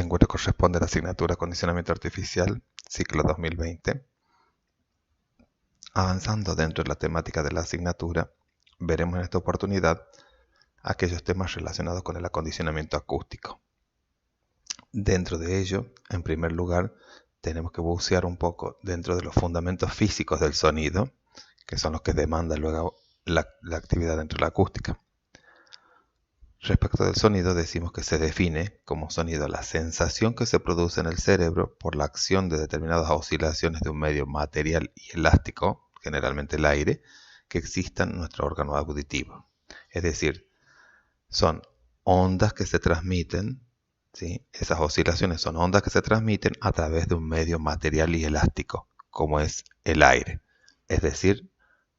lengüeta corresponde a la asignatura Condicionamiento Artificial, ciclo 2020. Avanzando dentro de la temática de la asignatura, veremos en esta oportunidad aquellos temas relacionados con el acondicionamiento acústico. Dentro de ello, en primer lugar, tenemos que bucear un poco dentro de los fundamentos físicos del sonido, que son los que demandan luego la actividad dentro de la acústica. Respecto del sonido, decimos que se define como sonido la sensación que se produce en el cerebro por la acción de determinadas oscilaciones de un medio material y elástico, generalmente el aire, que existan en nuestro órgano auditivo. Es decir, son ondas que se transmiten, ¿sí? Esas oscilaciones son ondas que se transmiten a través de un medio material y elástico, como es el aire. Es decir,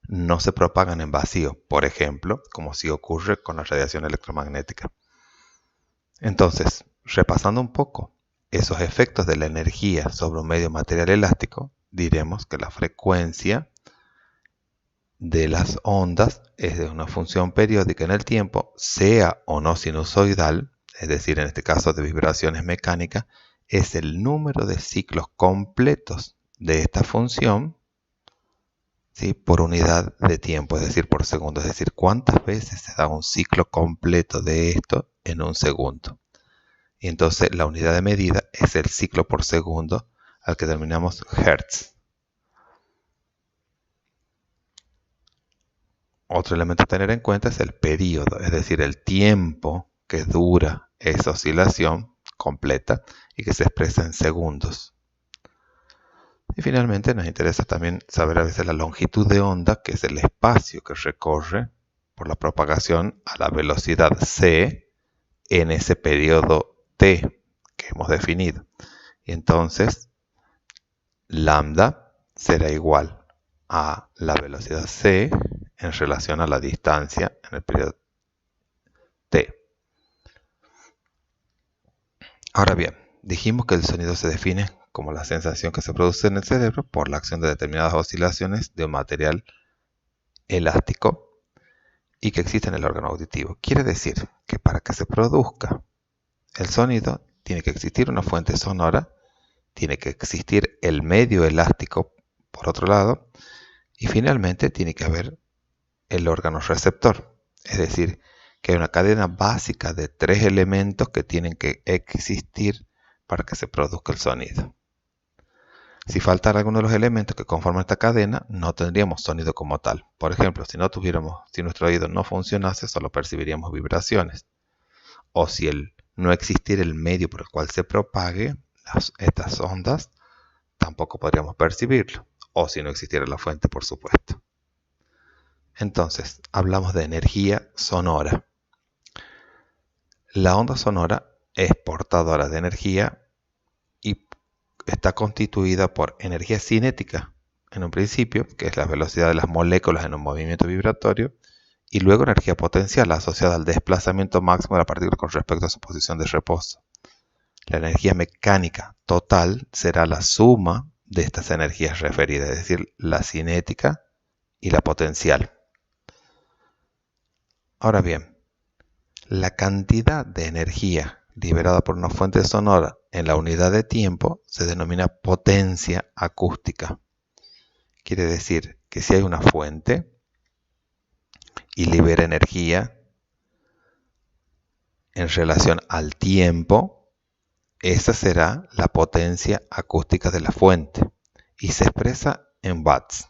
no se propagan en vacío, por ejemplo, como sí ocurre con la radiación electromagnética. Entonces, repasando un poco esos efectos de la energía sobre un medio material elástico, diremos que la frecuencia de las ondas es de una función periódica en el tiempo, sea o no sinusoidal, es decir, en este caso de vibraciones mecánicas, es el número de ciclos completos de esta función, ¿sí? Por unidad de tiempo, es decir, por segundo. Es decir, cuántas veces se da un ciclo completo de esto en un segundo. Y entonces la unidad de medida es el ciclo por segundo, al que denominamos Hertz. Otro elemento a tener en cuenta es el periodo, es decir, el tiempo que dura esa oscilación completa y que se expresa en segundos. Y finalmente nos interesa también saber a veces la longitud de onda, que es el espacio que recorre por la propagación a la velocidad c en ese periodo t que hemos definido. Y entonces, lambda será igual a la velocidad c en relación a la distancia en el periodo t. Ahora bien, dijimos que el sonido se define como la sensación que se produce en el cerebro por la acción de determinadas oscilaciones de un material elástico y que existe en el órgano auditivo. Quiere decir que para que se produzca el sonido tiene que existir una fuente sonora, tiene que existir el medio elástico por otro lado y finalmente tiene que haber el órgano receptor. Es decir, que hay una cadena básica de 3 elementos que tienen que existir para que se produzca el sonido. Si faltara alguno de los elementos que conforman esta cadena, no tendríamos sonido como tal. Por ejemplo, si nuestro oído no funcionase, solo percibiríamos vibraciones. O si no existiera el medio por el cual se propague estas ondas, tampoco podríamos percibirlo. O si no existiera la fuente, por supuesto. Entonces, hablamos de energía sonora. La onda sonora es portadora de energía y está constituida por energía cinética en un principio, que es la velocidad de las moléculas en un movimiento vibratorio, y luego energía potencial asociada al desplazamiento máximo de la partícula con respecto a su posición de reposo. La energía mecánica total será la suma de estas energías referidas, es decir, la cinética y la potencial. Ahora bien, la cantidad de energía liberada por una fuente sonora en la unidad de tiempo se denomina potencia acústica. Quiere decir que si hay una fuente y libera energía en relación al tiempo, esa será la potencia acústica de la fuente y se expresa en watts.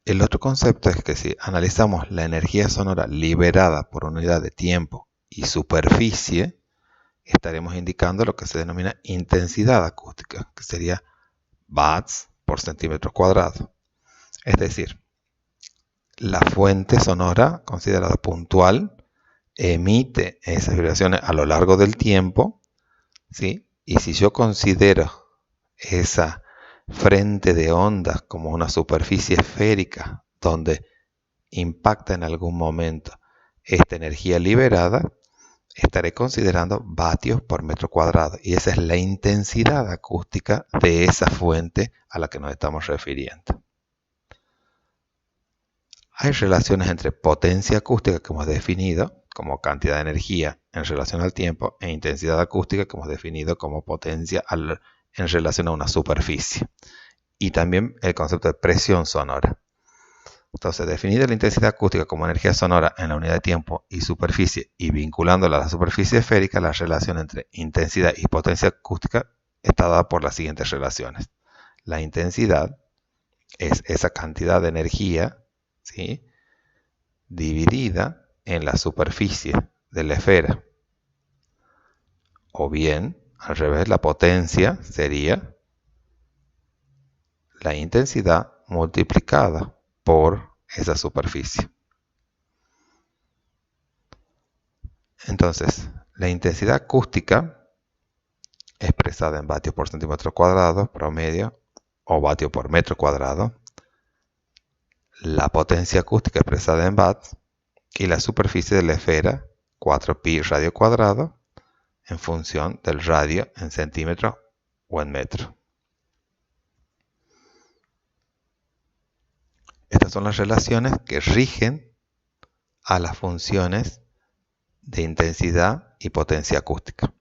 El otro concepto es que si analizamos la energía sonora liberada por unidad de tiempo y superficie, estaremos indicando lo que se denomina intensidad acústica, que sería watts por centímetro cuadrado. Es decir, la fuente sonora, considerada puntual, emite esas vibraciones a lo largo del tiempo, ¿sí? Y si yo considero esa frente de ondas como una superficie esférica donde impacta en algún momento esta energía liberada, estaré considerando vatios por metro cuadrado y esa es la intensidad acústica de esa fuente a la que nos estamos refiriendo. Hay relaciones entre potencia acústica que hemos definido, como cantidad de energía en relación al tiempo, e intensidad acústica, que hemos definido como potencia en relación a una superficie. Y también el concepto de presión sonora. Entonces, definida la intensidad acústica como energía sonora en la unidad de tiempo y superficie, y vinculándola a la superficie esférica, la relación entre intensidad y potencia acústica está dada por las siguientes relaciones. La intensidad es esa cantidad de energía, ¿sí?, dividida en la superficie de la esfera. O bien, al revés, la potencia sería la intensidad multiplicada por esa superficie. Entonces, la intensidad acústica, expresada en vatios por centímetro cuadrado promedio o vatio por metro cuadrado, la potencia acústica expresada en watts y la superficie de la esfera 4pi radio cuadrado en función del radio en centímetro o en metro. Estas son las relaciones que rigen a las funciones de intensidad y potencia acústica.